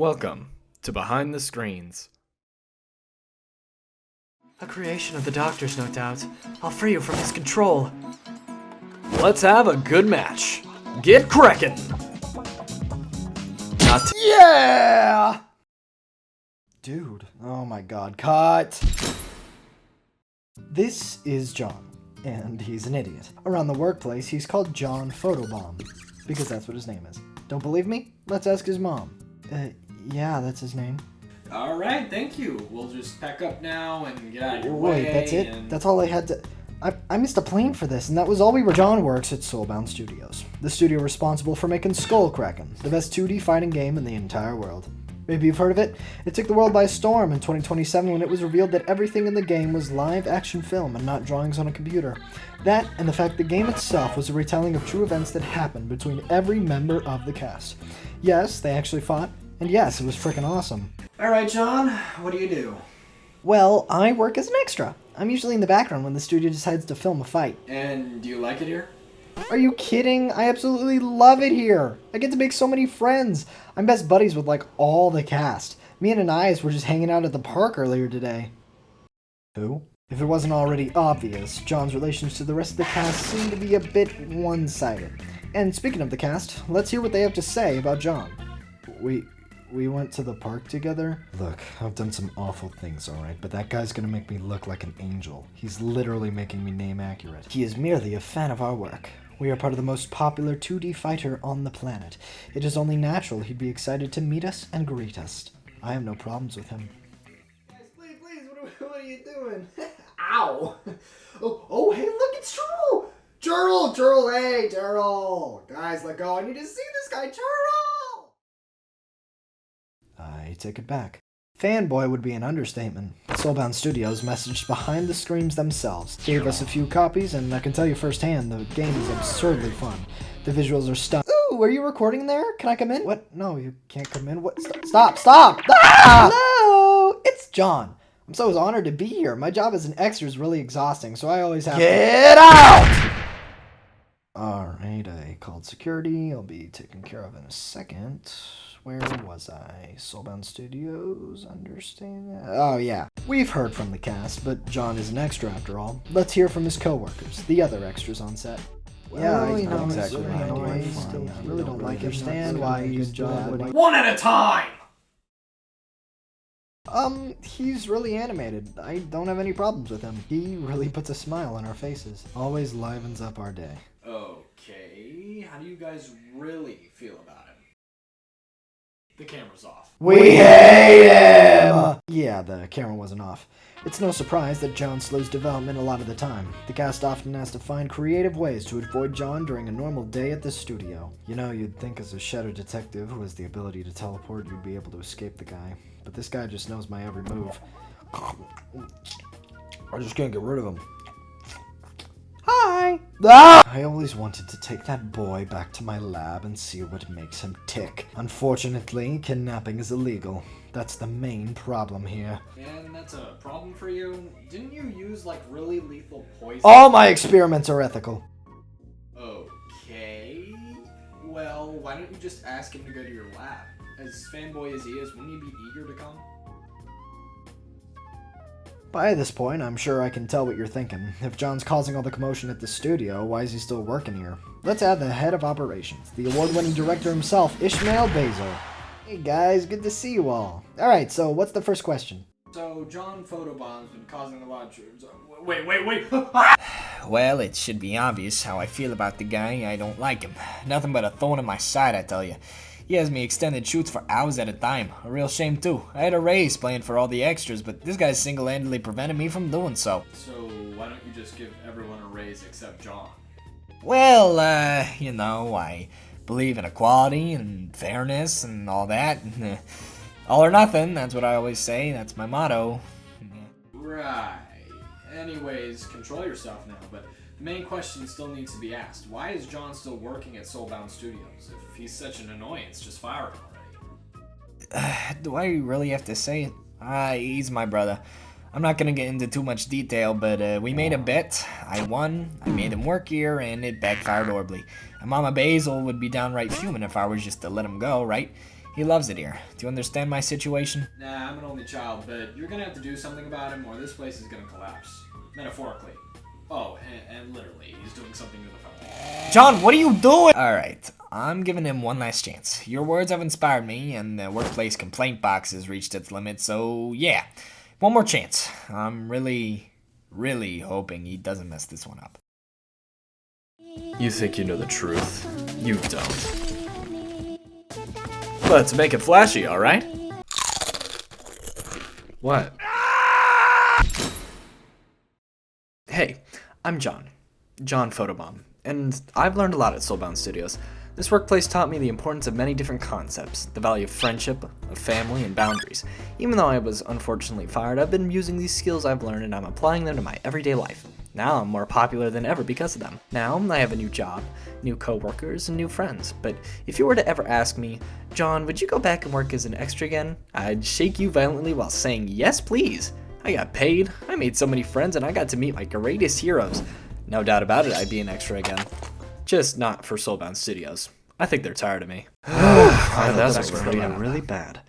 Welcome to Behind the Screens. A creation of the Doctor's, no doubt. I'll free you from his control. Let's have a good match. Get crackin'! Yeah! Dude, oh my god, cut! This is John, and he's an idiot. Around the workplace, he's called John Photobomb, because that's what his name is. Don't believe me? Let's ask his mom. Yeah, that's his name. Alright, thank you. We'll just pack up now and get out of your way. Wait, that's it? That's all I had to... I missed a plane for this, and that was all we were... John works at Soulbound Studios, the studio responsible for making Skullkraken, the best 2D fighting game in the entire world. Maybe you've heard of it? It took the world by storm in 2027 when it was revealed that everything in the game was live-action film and not drawings on a computer. That, and the fact the game itself was a retelling of true events that happened between every member of the cast. Yes, they actually fought, and yes, it was freaking awesome. Alright, John, what do you do? Well, I work as an extra. I'm usually in the background when the studio decides to film a fight. And do you like it here? Are you kidding? I absolutely love it here. I get to make so many friends. I'm best buddies with like all the cast. Me and Anais were just hanging out at the park earlier today. Who? If it wasn't already obvious, John's relations to the rest of the cast seem to be a bit one-sided. And speaking of the cast, let's hear what they have to say about John. We went to the park together? Look, I've done some awful things, alright, but that guy's gonna make me look like an angel. He's literally making me name accurate. He is merely a fan of our work. We are part of the most popular 2D fighter on the planet. It is only natural he'd be excited to meet us and greet us. I have no problems with him. Guys, please, what are you doing? Ow! Oh, hey, look, it's Turtle! Turtle, hey, Turtle! Guys, let go, I need to see this guy, Turtle! I take it back. Fanboy would be an understatement. Soulbound Studios messaged behind the screens themselves, gave us a few copies, and I can tell you firsthand, the game is absurdly fun. The visuals are stunning. Ooh, are you recording there? Can I come in? What? No, you can't come in. What? Stop! Ah! Hello! It's John. I'm so honored to be here. My job as an extra is really exhausting, so I always have Get out! Alright, I called security. I'll be taken care of in a second. Where was I? Soulbound Studios? Understand that? Oh, yeah. We've heard from the cast, but John is an extra after all. Let's hear from his co-workers, the other extras on set. Well, you know exactly right. I really don't like understand why he's job. One at a time! He's really animated. I don't have any problems with him. He really puts a smile on our faces. Always livens up our day. Okay, how do you guys really feel about him? The camera's off. We hate him! Yeah, the camera wasn't off. It's no surprise that John slows development a lot of the time. The cast often has to find creative ways to avoid John during a normal day at the studio. You know, you'd think as a shadow detective who has the ability to teleport, you'd be able to escape the guy. But this guy just knows my every move. I just can't get rid of him. Hi! Ah! I always wanted to take that boy back to my lab and see what makes him tick. Unfortunately, kidnapping is illegal. That's the main problem here. And that's a problem for you? Didn't you use, like, really lethal poison? All my experiments are ethical. Okay. Well, why don't you just ask him to go to your lab? As fanboy as he is, wouldn't he be eager to come? By this point, I'm sure I can tell what you're thinking. If John's causing all the commotion at the studio, why is he still working here? Let's add the head of operations, the award-winning director himself, Ishmael Basil. Hey guys, good to see you all. Alright, so what's the first question? So, John Photobomb's been causing a lot of... Wait. Well, it should be obvious how I feel about the guy. I don't like him. Nothing but a thorn in my side, I tell you. He has me extended shoots for hours at a time. A real shame, too. I had a raise planned for all the extras, but this guy single-handedly prevented me from doing so. So, why don't you just give everyone a raise except John? Well, you know, I believe in equality and fairness and all that. All or nothing, that's what I always say. That's my motto. Right. Anyways, control yourself now, but the main question still needs to be asked. Why is John still working at Soulbound Studios? If he's such an annoyance, just fire him already. Do I really have to say it? He's my brother. I'm not gonna get into too much detail, but we made a bet. I won, I made him work here, and it backfired horribly. And Mama Basil would be downright fuming if I was just to let him go, right? He loves it here. Do you understand my situation? Nah, I'm an only child, but you're gonna have to do something about him or this place is gonna collapse. Metaphorically. Oh, and literally, he's doing something to the phone. John, what are you doing? Alright, I'm giving him one last chance. Your words have inspired me, and the workplace complaint box has reached its limit, so yeah. One more chance. I'm really hoping he doesn't mess this one up. You think you know the truth? You don't. Let's make it flashy, alright? What? Hey, I'm John Photobomb, and I've learned a lot at Soulbound Studios. This workplace taught me the importance of many different concepts, the value of friendship, of family, and boundaries. Even though I was unfortunately fired, I've been using these skills I've learned and I'm applying them to my everyday life. Now I'm more popular than ever because of them. Now I have a new job, new coworkers, and new friends. But if you were to ever ask me, John, would you go back and work as an extra again? I'd shake you violently while saying, yes, please. I got paid, I made so many friends, and I got to meet my greatest heroes. No doubt about it, I'd be an extra again. Just not for Soulbound Studios. I think they're tired of me. That's really bad.